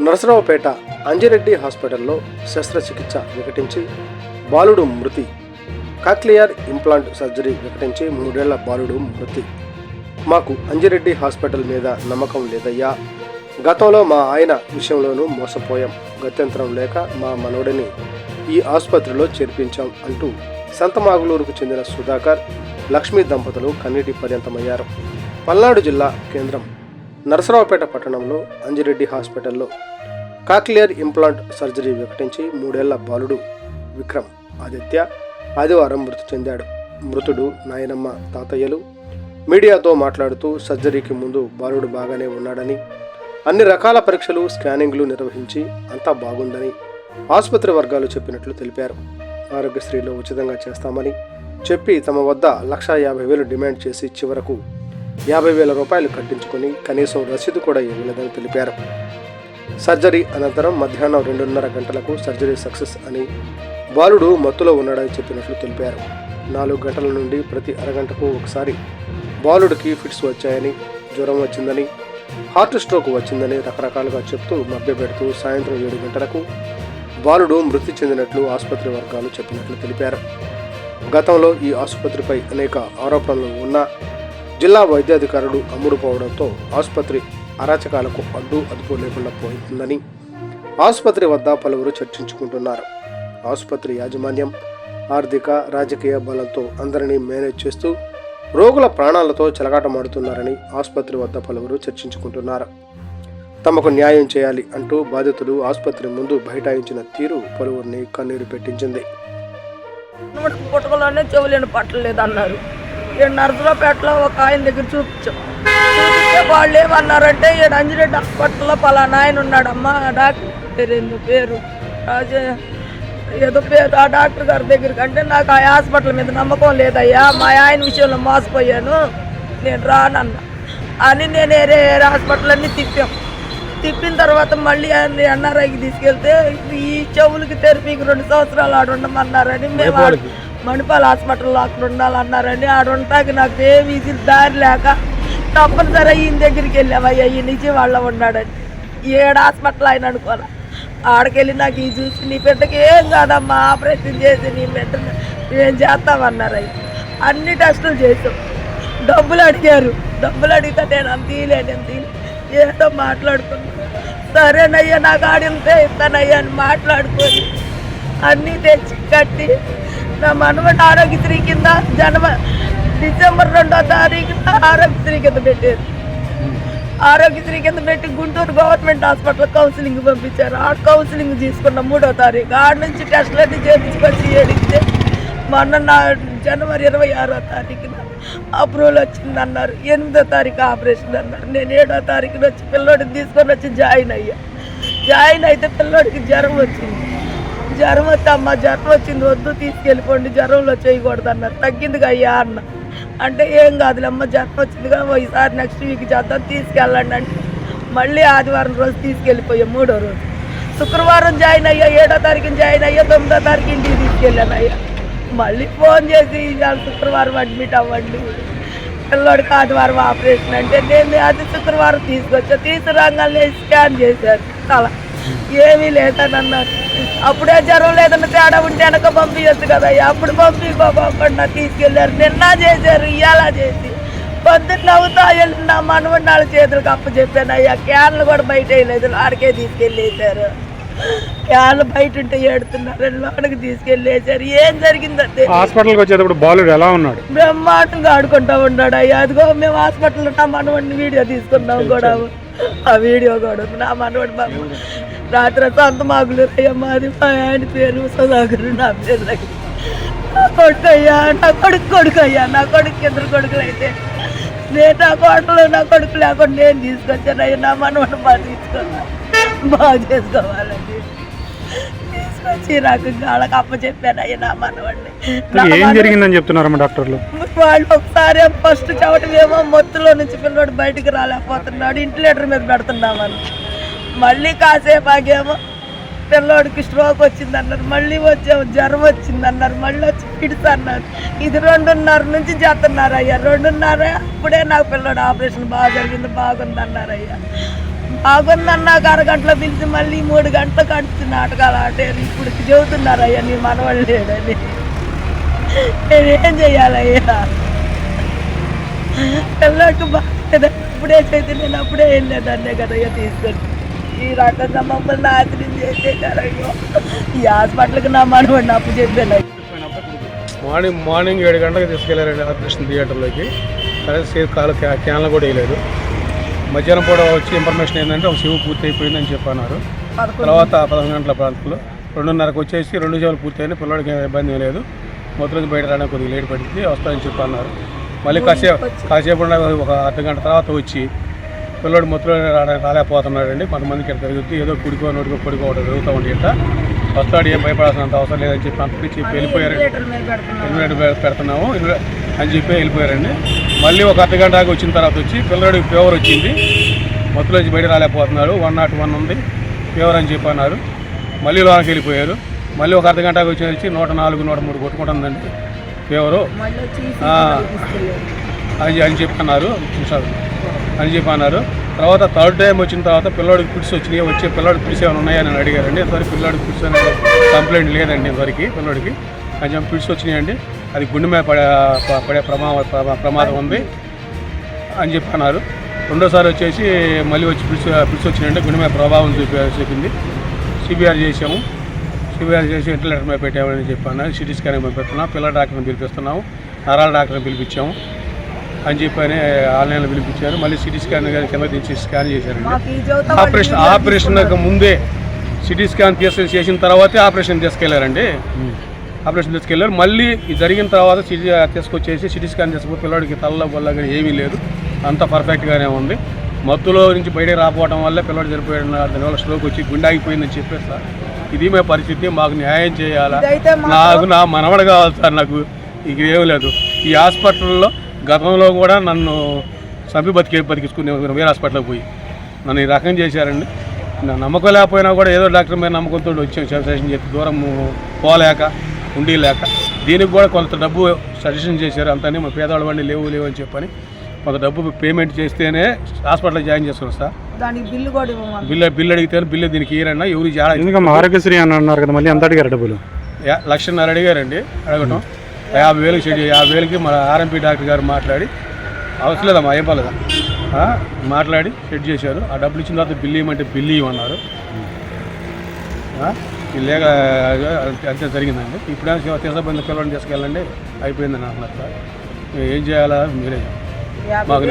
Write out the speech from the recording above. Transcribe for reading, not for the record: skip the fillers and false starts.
నరసరావుపేట అంజిరెడ్డి హాస్పిటల్లో శస్త్రచికిత్స వికటించి బాలుడు మృతి. కాక్లియర్ ఇంప్లాంట్ సర్జరీ వికటించి 3 ఏళ్ల బాలుడు మృతి. మాకు అంజిరెడ్డి హాస్పిటల్ మీద నమ్మకం లేదయ్యా. గతంలో మా ఆయన విషయంలోనూ మోసపోయాం. గత్యంతరం లేక మా మనవడిని ఈ ఆసుపత్రిలో చేర్పించాం అంటూ సంతమాగులూరుకు చెందిన సుధాకర్, లక్ష్మీ దంపతులు కన్నీటి పర్యంతమయ్యారు. పల్నాడు జిల్లా కేంద్రం నరసరావుపేట పట్టణంలో అంజిరెడ్డి హాస్పిటల్లో కాక్లియర్ ఇంప్లాంట్ సర్జరీ వికటించి 3 ఏళ్ల బాలుడు విక్రమ్ ఆదిత్య ఆదివారం మృతి చెందాడు. మృతుడు నాయనమ్మ, తాతయ్యలు మీడియాతో మాట్లాడుతూ సర్జరీకి ముందు బాలుడు బాగానే ఉన్నాడని, అన్ని రకాల పరీక్షలు, స్కానింగ్లు నిర్వహించి అంతా బాగుందని ఆసుపత్రి వర్గాలు చెప్పినట్లు తెలిపారు. ఆరోగ్యశ్రీలో ఉచితంగా చేస్తామని చెప్పి తమ వద్ద 1,50,000 డిమాండ్ చేసి చివరకు 50,000 రూపాయలు కట్టించుకొని కనీసం రసీదు కూడా ఇవ్వలేదని తెలిపారు. సర్జరీ అనంతరం మధ్యాహ్నం 2:30 గంటలకు సర్జరీ సక్సెస్ అని, బాలుడు మత్తులో ఉన్నాడని చెప్పినట్లు తెలిపారు. 4 గంటల నుండి ప్రతి అరగంటకు ఒకసారి బాలుడికి ఫిట్స్ వచ్చాయని, జ్వరం వచ్చిందని, హార్ట్ స్ట్రోక్ వచ్చిందని రకరకాలుగా చెప్తూ మభ్యపెడుతూ సాయంత్రం 7 గంటలకు బాలుడు మృతి చెందినట్లు ఆసుపత్రి వర్గాలు చెప్పినట్లు తెలిపారు. గతంలో ఈ ఆసుపత్రిపై అనేక ఆరోపణలు ఉన్నా జిల్లా వైద్యాధికారులు అమ్ముడుపోవడంతో ఆసుపత్రి అరాచకాలకు అదుపు లేకుండా పోతుందని ఆసుపత్రి వద్ద పలువురు చర్చించుకుంటున్నారు. ఆసుపత్రి యాజమాన్యం ఆర్థిక, రాజకీయ బలంతో అందరినీ మేనేజ్ చేస్తూ రోగుల ప్రాణాలతో చెలగాటమాడుతున్నారని ఆసుపత్రి వద్ద పలువురు చర్చించుకుంటున్నారు. తమకు న్యాయం చేయాలి అంటూ బాధితులు ఆసుపత్రి ముందు బైఠాయించిన తీరు పలువురిని కన్నీరు పెట్టించింది. పుట్టకలోనే చెవులేని పట్టలేదన్నారు. నరసరావుపేటలో ఒక ఆయన దగ్గర చూపించాం. చూపిస్తే వాళ్ళు ఏమన్నారంటే ఈడ అంజిరెడ్డి హాస్పిటల్లో పలానా ఆయన ఉన్నాడమ్మా, డాక్టర్ పేరు ఏదో పేరు, ఆ డాక్టర్ గారి దగ్గరికి అంటే నాకు ఆ హాస్పిటల్ మీద నమ్మకం లేదయ్యా, మా ఆయన విషయంలో మోసపోయాను, నేను రానన్నా అని నేను వేరే హాస్పిటల్ అన్నీ తిప్పిన తర్వాత మళ్ళీ ఎన్ఆర్ఐకి తీసుకెళ్తే ఈ చెవులకి తెరపీకి 2 సంవత్సరాలు ఆడ ఉండమన్నారని, మేము మణిపాల్ హాస్పిటల్లో అక్కడ ఉండాలన్నారని, ఆడ ఉంటాకి నాకు ఏమి దారి లేక తప్పనిసరి ఈయన దగ్గరికి వెళ్ళామయ్యా, ఈ నుంచి వాళ్ళ ఉన్నాడని. 7 హాస్పిటల్ ఆయన అనుకోవాలి. ఆడకెళ్ళి నాకు ఈ చూసి నీ బిడ్డకి ఏం కాదమ్మా, ఆపరేషన్ చేసి నీ బిడ్డను ఏం చేస్తామన్నారు. అయ్యి అన్ని టెస్టులు చేసాం. డబ్బులు అడిగారు. డబ్బులు అడిగితే నేను అంత తీయలేను ఏదో మాట్లాడుకున్నాను. సరేనయ్యా నాకు ఆడితే ఇస్తానయ్యా అని మాట్లాడుకొని అన్నీ తెచ్చి కట్టి నా మనవడి ఆరోగ్యశ్రీ కింద డిసెంబర్ 2వ తారీఖున ఆరోగ్యశ్రీ కింద పెట్టారు. ఆరోగ్యశ్రీ కింద పెట్టి గుంటూరు గవర్నమెంట్ హాస్పిటల్ కౌన్సిలింగ్ పంపించారు. ఆ కౌన్సిలింగ్ తీసుకున్న 3వ తారీఖు ఆడ నుంచి టెస్టులన్నీ చేయించుకొచ్చి ఏడిస్తే మొన్న జనవరి 26వ తారీఖున అప్రూవల్ వచ్చిందన్నారు. 8వ తారీఖు ఆపరేషన్ అన్నారు. నేను 7వ తారీఖున వచ్చి పిల్లోడిని తీసుకొని వచ్చి జాయిన్ అయితే పిల్లోడికి జ్వరం వచ్చింది. జ్వరం వస్తే అమ్మ జ్వరం వచ్చింది వద్దు తీసుకెళ్ళిపోండి, జ్వరంలో చేయకూడదు అన్నారు. తగ్గిందిగా అయ్యా అన్న అంటే ఏం కాదులేమ్మ జ్వరం వచ్చిందిగా ఈసారి నెక్స్ట్ వీక్ చేద్దాం తీసుకెళ్ళండి అంటే మళ్ళీ ఆదివారం రోజు తీసుకెళ్ళిపోయాం. 3వ రోజు శుక్రవారం జాయిన్ అయ్యా, 7వ తారీఖున జాయిన్ అయ్యా, 9వ తారీఖు ఇంటికి తీసుకెళ్ళాను అయ్యా. మళ్ళీ ఫోన్ చేసి ఇవాళ శుక్రవారం అడ్మిట్ అవ్వండి, పిల్లోడికి ఆదివారం ఆపరేషన్ అంటే నేను అది శుక్రవారం తీసుకురాగానే స్కాన్ చేశారు. అలా ఏమీ లేదని అన్నారు. అప్పుడే జ్వరం లేదన్న తేడా ఉంటే వెనక పంపించచ్చు కదా, అప్పుడు పంపించకుండా తీసుకెళ్ళారు. నిన్న చేశారు, ఇవాళ చేసి పొద్దున్న అవుతా వెళ్ళి నా మనవడి 4 చేతులకు అప్పచెప్పాను అయ్యా. క్యాన్లు కూడా బయట వేయలేదు, ఆడికే తీసుకెళ్ళేసారు. క్యాన్లు బయట ఉంటే ఏడుతున్నారు, లోనికి తీసుకెళ్ళేసారు. ఏం జరిగిందంటే హాస్పిటల్కి వచ్చేటప్పుడు బాలుడు ఎలా ఉన్నాడు? బ్రహ్మాండంగా ఆడుకుంటా ఉన్నాడు అయ్యా. అదిగో మేము హాస్పిటల్లో నా మనవడిని వీడియో తీసుకున్నాం కూడా, ఆ వీడియో కూడా నా మనవడి బాబు రాత్రి సంతమాగులూరు అయ్యా మాది. మా ఆయన పేరు సుధాకర్, నా పేరు లక్ష్మి. నా కొడుకు అయ్యా, నా కొడుకు అయ్యా, నా కొడుకు 2 కొడుకులు అయితే నేను నా కోటలో నా కొడుకు లేకుండా నేను తీసుకొచ్చాను అయ్యా. నా మనవడు బాగా బాగా చేసుకోవాలని తీసుకొచ్చి నాకు వాళ్ళకి అప్పచెప్పాను అయ్యా నా మనవాడిని. ఏం జరిగిందని చెప్తున్నారమ్మా డాక్టర్లు? వాళ్ళు ఒకసారి ఫస్ట్ చవటమేమో మొత్తులో నుంచి పిల్లవాడు బయటికి రాలేకపోతున్నాడు, ఇంటిలేటర్ మీద పెడుతున్నామని. మళ్ళీ కాసేపు ఆగేమో పిల్లోడికి స్ట్రోక్ వచ్చిందన్నారు, మళ్ళీ వచ్చాము జ్వరం వచ్చిందన్నారు, మళ్ళీ వచ్చి ఫిట్స్ అన్నారు. ఇది 2:30 నుంచి చేస్తున్నారు అయ్యా. 2:30 అప్పుడే నాకు పిల్లోడు ఆపరేషన్ బాగా జరిగింది, బాగుంది అన్నారు అయ్యా. బాగుందన్నాక అరగంటలో పిలిచి మళ్ళీ 3 గంటలకు అడిచి నాటకాలు ఆడారు. ఇప్పుడు చెబుతున్నారు అయ్యా నీ మనవాళ్ళు లేడని. నేనేం చెయ్యాలయ్యా? పిల్లలకు బాగా అప్పుడే చేసి నేను అప్పుడే వెళ్ళేదాన్నే కదయ్యా తీసుకొని. ఈ రకంగా మమ్మల్ని నాశనం చేసేటారయ్యో. ఈ హాస్పిటల్కి నా మనవాడిని అప్పు చెప్పాను. మార్నింగ్ 7 గంటలకు తీసుకెళ్లారండి ఆపరేషన్ థియేటర్లోకి. సరే కాలు క్యాన్లు కూడా వేయలేదు. మధ్యాహ్నం పూట వచ్చి ఇన్ఫర్మేషన్ ఏంటంటే ఒక చెవు పూర్తి అయిపోయిందని చెప్పన్నారు. తర్వాత 11 గంటల ప్రాంతంలో 2:30కు వచ్చేసి 2 చెవులు పూర్తయినా పిల్లడికి ఇబ్బంది ఏం లేదు. మొత్తం బయట రావడానికి కొద్దిగా లేట్ పడింది, వస్తాయని చెప్పన్నారు. మళ్ళీ కాసేపు ఒక అర్ధగంట తర్వాత వచ్చి పిల్లడు మొత్తం రాలేకపోతున్నాడండి. కొంతమందికి ఇక్కడ జరుగుతుంది, ఏదో కుడికో నోటికో పొడికో ఒకటి జరుగుతూ ఉండి ఇట్లా వస్తాడు, ఏం భయపడాల్సినంత అవసరం లేదని చెప్పి అంతకి చెప్పి వెళ్ళిపోయారండి. ఇన్వెటర్ పెడుతున్నాము అని చెప్పి వెళ్ళిపోయారండి. మళ్ళీ ఒక అర్ధగంటకి వచ్చిన తర్వాత వచ్చి పిల్లడికి ఫీవర్ వచ్చింది, మొత్తం నుంచి బయట రాలేకపోతున్నాడు, 101 ఉంది ఫీవర్ అని చెప్పి అన్నారు. మళ్ళీ లోనికి వెళ్ళిపోయారు. మళ్ళీ ఒక అర్ధగంటకి వచ్చి 104, 103 కొట్టుకుంటుందండి ఫీవరు అని చెప్పి అన్నారు. అని చెప్పి అన్నారు. తర్వాత థర్డ్ టైం వచ్చిన తర్వాత పిల్లోడికి పిడిసి వచ్చినాయి. వచ్చే పిల్లోడికి పిడిసి ఏమైనా ఉన్నాయని అడిగారండి. ఇంతవరకు పిల్లోడికి పిడిసి అనేది కంప్లైంట్ లేదండి. ఇంతవరకు పిల్లోడికి కొంచెం పిడిసి వచ్చినాయండి, అది గుండె మీద పడే ప్రమాదం ఉంది అని చెప్పి అన్నారు. రెండోసారి వచ్చేసి మళ్ళీ వచ్చి పిడిసి వచ్చినాయండి, గుండె మీద ప్రభావం చూపింది. సిబిఆర్ చేసాము, సిబిఆర్ చేసి వెంటిలేటర్ మీద పెట్టామని చెప్పాను. సిటీ స్కానింగ్ మీద పెడుతున్నాం, పిల్లల డాక్టర్ని పిలిపిస్తున్నాము, నరాల డాక్టర్ని పిలిపించాము అని చెప్పని ఆన్లైన్లో పిలిపించారు. మళ్ళీ సిటీ స్కాన్ కింద దించి స్కాన్ చేశారండి. ఆపరేషన్కి ముందే సిటీ స్కాన్ చేసిన తర్వాతే ఆపరేషన్ తీసుకెళ్లారండి. ఆపరేషన్ తీసుకెళ్లారు. మళ్ళీ జరిగిన తర్వాత తీసుకొచ్చేసి సిటీ స్కాన్ చేసుకుని పిల్లడికి తల్ల వల్ల కానీ ఏమీ లేదు, అంతా పర్ఫెక్ట్గానే ఉంది. మత్తులో నుంచి బయటకు రాకపోవడం వల్ల పిల్లడు చనిపోయాడు, దానివల్ల స్ట్రోక్ వచ్చి గుండె ఆగిపోయిందని చెప్పేసి సార్ ఇది మా పరిస్థితి, మాకు న్యాయం చేయాలా, నాకు నా మనవడు కావాలి సార్, నాకు ఇక ఏమీ లేదు. ఈ హాస్పిటల్లో గతంలో కూడా నన్ను చంపి బతికించుకునే వేరే హాస్పిటల్కి పోయి నన్ను ఈ రకం చేశారండి. నా నమ్మకం లేకపోయినా కూడా ఏదో డాక్టర్ మీద నమ్మకంతో వచ్చాం, సజెషన్ చెప్పి దూరం పోలేక ఉండలేక దీనికి కూడా కొంత డబ్బు సజెషన్ చేశారు. అంతనే మా పేదవాళ్ళ వాడిని లేవు అని చెప్పని కొంత డబ్బు పేమెంట్ చేస్తేనే హాస్పిటల్లో జాయిన్ చేస్తున్నాం సార్. బిల్లు అడిగితే బిల్లు దీనికి ఇయ్యారన్నా ఎవరు ఆరోగ్యశ్రీ అని అన్నారు కదా, మళ్ళీ ఎంత అడిగారు డబ్బులు? 1.5 లక్షలు అడిగారండి. అడగటం 50,000కి మన ఆర్ఎంపీ డాక్టర్ గారు మాట్లాడి అవసరం లేదమ్మా ఏం పర్లేదా మాట్లాడి సెట్ చేశారు. ఆ డబ్బులు ఇచ్చిన తర్వాత బిల్లు ఇవ్వమంటే బిల్లు ఇవ్వమన్నారు. లేక అంతే జరిగిందండి. ఇప్పుడే తీసపోయింది, పిల్లల్ని తీసుకెళ్ళండి అయిపోయిందని అంటున్నారు సార్. ఏం చేయాలా మీరే మాకు